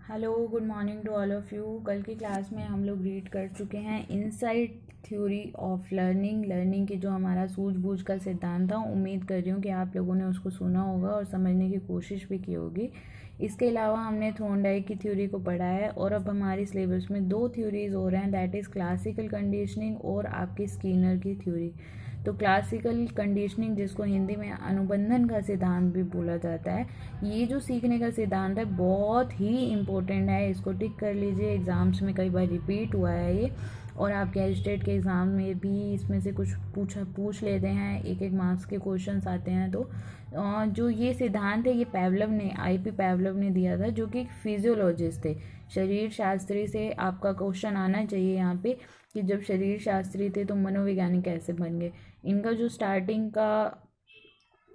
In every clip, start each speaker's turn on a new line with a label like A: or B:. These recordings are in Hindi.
A: Hello, good morning to all of you. कल की क्लास में हम लोग रीड कर चुके हैं इनसाइट थ्योरी ऑफ लर्निंग के जो हमारा सूझबूझ का सिद्धांत था। उम्मीद कर रही हूँ कि आप लोगों ने उसको सुना होगा और समझने की कोशिश भी की होगी। इसके अलावा हमने थॉर्नडाइक की थ्योरी को पढ़ा है और अब हमारे सिलेबस में दो थ्योरीज हो रहे हैं, दैट इज़ क्लासिकल कंडीशनिंग और आपकी स्किनर की थ्योरी। तो क्लासिकल कंडीशनिंग, जिसको हिंदी में अनुबंधन का सिद्धांत भी बोला जाता है, ये जो सीखने का सिद्धांत है बहुत ही इम्पोर्टेंट है। इसको टिक कर लीजिए, एग्ज़ाम्स में कई बार रिपीट हुआ है ये, और आपके एजिस्टेट के एग्ज़ाम में भी इसमें से कुछ पूछ लेते हैं, एक एक मार्क्स के क्वेश्चंस आते हैं। तो जो ये सिद्धांत है ये पैवलव ने, आईपी पैवलव ने दिया था, जो कि एक फिजियोलॉजिस्ट थे, शरीर शास्त्री से आपका क्वेश्चन आना चाहिए यहाँ पे कि जब शरीर शास्त्री थे तो मनोवैज्ञानिक कैसे बन गए। इनका जो स्टार्टिंग का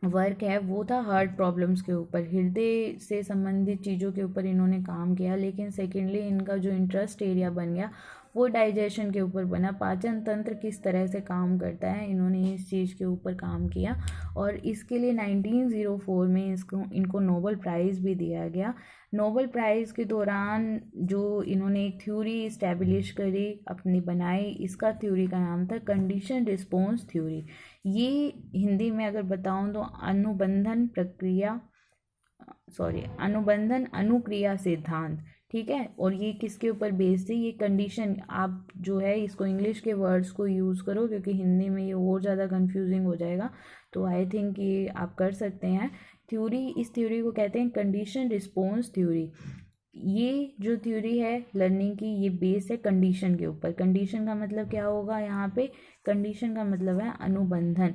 A: वर्क है वो था हार्ट प्रॉब्लम्स के ऊपर, हृदय से संबंधित चीज़ों के ऊपर इन्होंने काम किया। लेकिन सेकेंडली इनका जो इंटरेस्ट एरिया बन गया वो डाइजेशन के ऊपर बना, पाचन तंत्र किस तरह से काम करता है, इन्होंने इस चीज़ के ऊपर काम किया। और इसके लिए 1904 में इनको नोबेल प्राइज़ भी दिया गया। नोबेल प्राइज़ के दौरान जो इन्होंने एक थ्योरी इस्टेब्लिश करी, अपनी बनाई, इसका थ्योरी का नाम था कंडीशन रिस्पॉन्स थ्योरी। ये हिंदी में अगर बताऊं तो अनुबंधन अनुक्रिया सिद्धांत, ठीक है। और ये किसके ऊपर बेस्ड है, ये कंडीशन, आप जो है इसको इंग्लिश के वर्ड्स को यूज़ करो क्योंकि हिंदी में ये और ज़्यादा कंफ्यूजिंग हो जाएगा। तो आई थिंक ये आप कर सकते हैं। इस थ्योरी को कहते हैं कंडीशन रिस्पॉन्स थ्योरी। ये जो थ्योरी है लर्निंग की, ये बेस है कंडीशन के ऊपर। कंडीशन का मतलब क्या होगा यहाँ पे, कंडीशन का मतलब है अनुबंधन,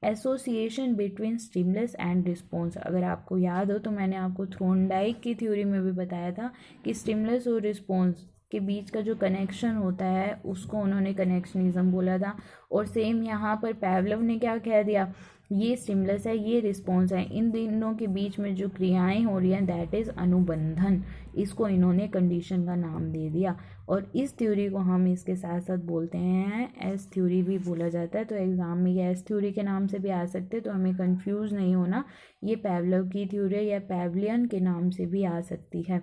A: association between stimulus and response. अगर आपको याद हो तो मैंने आपको थॉर्नडाइक की थ्योरी में भी बताया था कि स्टिमुलस और रिस्पॉन्स के बीच का जो कनेक्शन होता है उसको उन्होंने कनेक्शनिज्म बोला था। और सेम यहाँ पर पैवलव ने क्या कह दिया, ये स्टिमुलस है, ये रिस्पॉन्स है, इन दोनों के बीच में जो क्रियाएं हो रही हैं दैट इज़ अनुबंधन। इसको इन्होंने कंडीशन का नाम दे दिया। और इस थ्योरी को हम इसके साथ साथ बोलते हैं एस थ्योरी भी बोला जाता है। तो एग्ज़ाम में ये एस थ्योरी के नाम से भी आ सकते हैं, तो हमें कंफ्यूज नहीं होना, ये पैवलव की थ्योरी या पैवलियन के नाम से भी आ सकती है।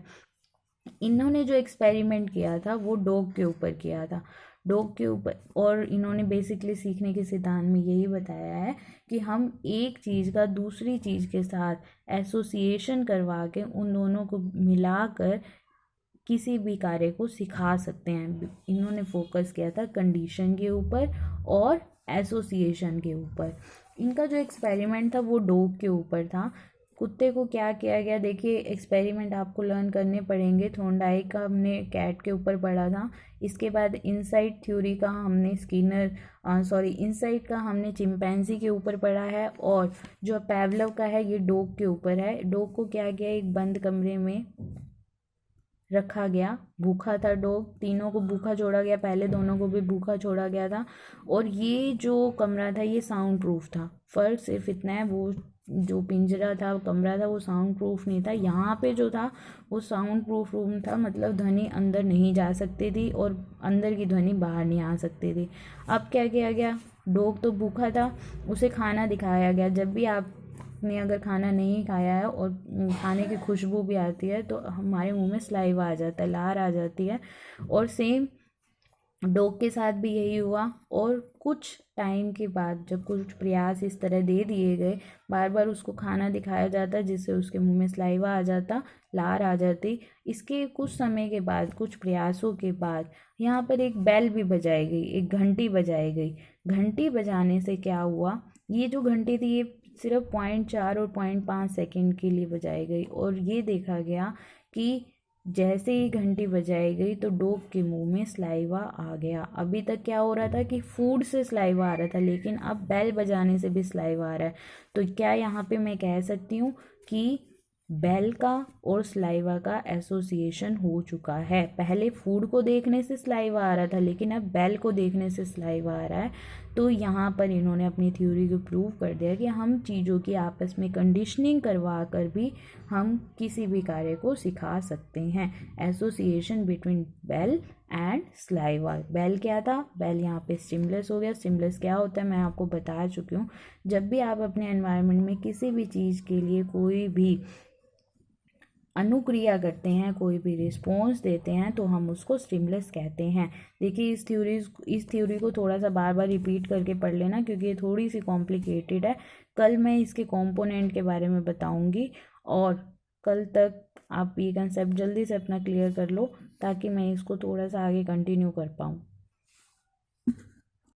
A: इन्होंने जो एक्सपेरिमेंट किया था वो डॉग के ऊपर किया था, डॉग के ऊपर। और इन्होंने बेसिकली सीखने के सिद्धांत में यही बताया है कि हम एक चीज़ का दूसरी चीज़ के साथ एसोसिएशन करवा के उन दोनों को मिलाकर किसी भी कार्य को सिखा सकते हैं। इन्होंने फोकस किया था कंडीशन के ऊपर और एसोसिएशन के ऊपर। इनका जो एक्सपेरिमेंट था वो डॉग के ऊपर था। कुत्ते को क्या किया गया, देखिए एक्सपेरिमेंट आपको लर्न करने पड़ेंगे। थॉर्नडाइक का हमने कैट के ऊपर पढ़ा था, इसके बाद इनसाइट थ्योरी का हमने इनसाइट का हमने चिंपैंजी के ऊपर पढ़ा है, और जो पैवलव का है ये डॉग के ऊपर है। डॉग को क्या किया, एक बंद कमरे में रखा गया, भूखा था डॉग, तीनों को भूखा छोड़ा गया, पहले दोनों को भी भूखा छोड़ा गया था। और ये जो कमरा था ये साउंड प्रूफ था, फ़र्क सिर्फ इतना है, वो जो पिंजरा था, कमरा था, वो साउंड प्रूफ नहीं था। यहाँ पे जो था वो साउंड प्रूफ रूम था, मतलब ध्वनि अंदर नहीं जा सकती थी और अंदर की ध्वनि बाहर नहीं आ सकती थी। अब क्या किया गया, डॉग तो भूखा था, उसे खाना दिखाया गया। जब भी आपने अगर खाना नहीं खाया है और खाने की खुशबू भी आती है तो हमारे मुंह में सलाइवा आ जाता है, लार आ जाती है। और सेम डॉग के साथ भी यही हुआ। और कुछ टाइम के बाद जब कुछ प्रयास इस तरह दे दिए गए, बार बार उसको खाना दिखाया जाता जिससे उसके मुंह में सलाइवा आ जाता, लार आ जाती। इसके कुछ समय के बाद, कुछ प्रयासों के बाद, यहाँ पर एक बेल भी बजाई गई, एक घंटी बजाई गई। घंटी बजाने से क्या हुआ, ये जो घंटी थी ये सिर्फ 0.4 और 0.5 सेकेंड के लिए बजाई गई, और ये देखा गया कि जैसे ही घंटी बजाई गई तो डॉग के मुंह में सलाइवा आ गया। अभी तक क्या हो रहा था कि फूड से सलाइवा आ रहा था, लेकिन अब बेल बजाने से भी सलाइवा आ रहा है। तो क्या यहाँ पे मैं कह सकती हूँ कि बेल का और सलाइवा का एसोसिएशन हो चुका है। पहले फूड को देखने से सलाइवा आ रहा था, लेकिन अब बेल को देखने से सलाइवा आ रहा है। तो यहाँ पर इन्होंने अपनी थ्योरी को प्रूव कर दिया कि हम चीज़ों की आपस में कंडीशनिंग करवा कर भी हम किसी भी कार्य को सिखा सकते हैं। Association between bell and saliva. Bell क्या था, बेल यहाँ पे स्टिमुलस हो गया। स्टिमुलस क्या होता है मैं आपको बता चुकी हूँ। जब भी आप अपने एनवायरनमेंट में किसी भी चीज़ के लिए कोई भी अनुक्रिया करते हैं, कोई भी रिस्पॉन्स देते हैं, तो हम उसको स्टिमुलस कहते हैं। देखिए इस थ्योरी को थोड़ा सा बार बार रिपीट करके पढ़ लेना, क्योंकि ये थोड़ी सी कॉम्प्लिकेटेड है। कल मैं इसके कंपोनेंट के बारे में बताऊंगी, और कल तक आप ये कंसेप्ट जल्दी से अपना क्लियर कर लो, ताकि मैं इसको थोड़ा सा आगे कंटिन्यू कर पाऊँ।